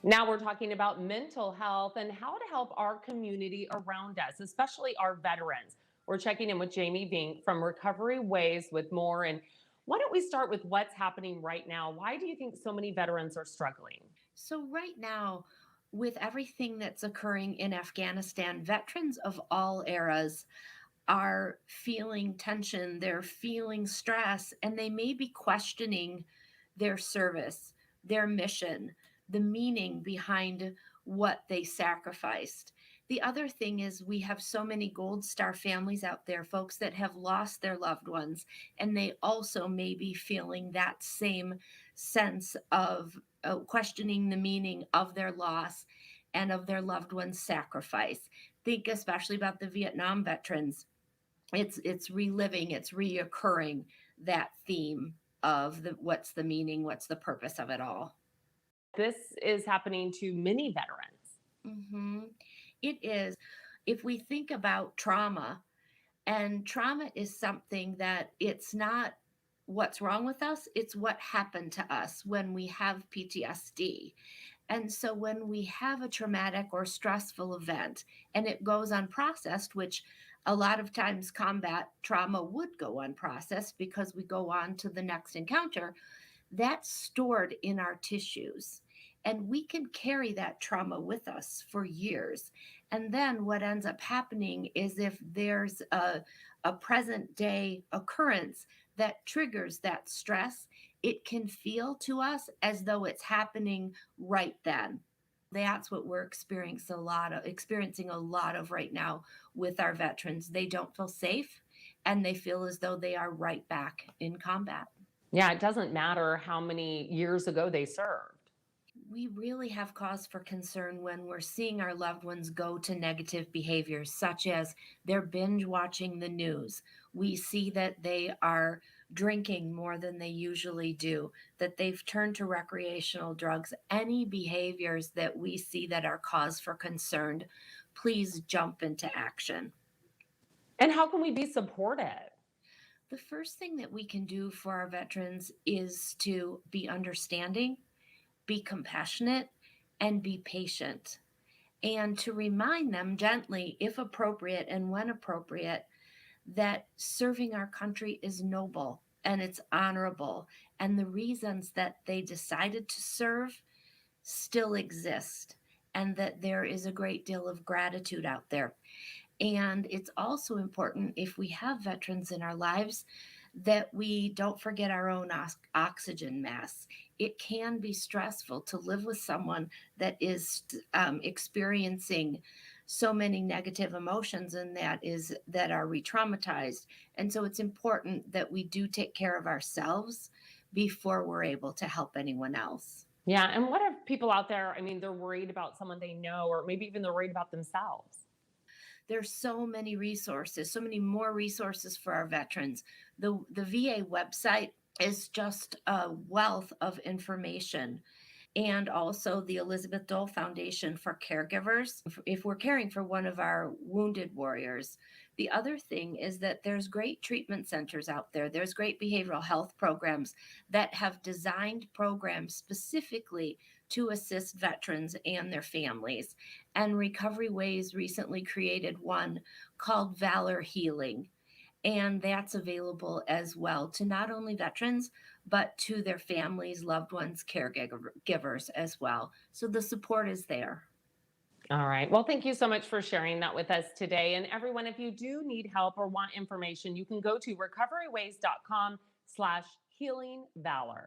Now we're talking about mental health and how to help our community around us, especially our veterans. We're checking in with Jamie Vink from Recovery Ways with more. And why don't we start with what's happening right now? Why do you think so many veterans are struggling? So, right now, with everything that's occurring in Afghanistan, veterans of all eras are feeling tension, they're feeling stress, and they may be questioning their service, their mission, the meaning behind what they sacrificed. The other thing is, we have so many Gold Star families out there, folks that have lost their loved ones, and they also may be feeling that same sense of questioning the meaning of their loss and of their loved one's sacrifice. Think especially about the Vietnam veterans. It's reliving, it's reoccurring that theme of the what's the meaning, what's the purpose of it all. This is happening to many veterans. hmm It is. If we think about trauma, and trauma is something that it's not what's wrong with us, it's what happened to us when we have PTSD. And so when we have a traumatic or stressful event and it goes unprocessed, which a lot of times combat trauma would go unprocessed because we go on to the next encounter, that's stored in our tissues. And we can carry that trauma with us for years. And then what ends up happening is if there's a present day occurrence that triggers that stress, it can feel to us as though it's happening right then. That's what we're experiencing a lot of right now with our veterans. They don't feel safe and they feel as though they are right back in combat. Yeah, it doesn't matter how many years ago they served. We really have cause for concern when we're seeing our loved ones go to negative behaviors, such as they're binge watching the news. We see that they are drinking more than they usually do, that they've turned to recreational drugs. Any behaviors that we see that are cause for concern, please jump into action. And how can we be supportive? The first thing that we can do for our veterans is to be understanding, be compassionate, and be patient. And to remind them gently, if appropriate and when appropriate, that serving our country is noble and it's honorable. And the reasons that they decided to serve still exist, and that there is a great deal of gratitude out there. And it's also important, if we have veterans in our lives, that we don't forget our own oxygen mask. It can be stressful to live with someone that is experiencing so many negative emotions and that are re-traumatized. And so it's important that we do take care of ourselves before we're able to help anyone else. Yeah. And what if people out there, I mean, they're worried about someone they know, or maybe even they're worried about themselves? There's so many resources, so many more resources for our veterans. The VA website is just a wealth of information, and also the Elizabeth Dole Foundation for caregivers. If we're caring for one of our wounded warriors, the other thing is that there's great treatment centers out there. There's great behavioral health programs that have designed programs specifically to assist veterans and their families. And Recovery Ways recently created one called Valor Healing, and that's available as well to not only veterans, but to their families, loved ones, caregivers as well. So the support is there. All right. Well, thank you so much for sharing that with us today. And everyone, if you do need help or want information, you can go to recoveryways.com/healingvalor.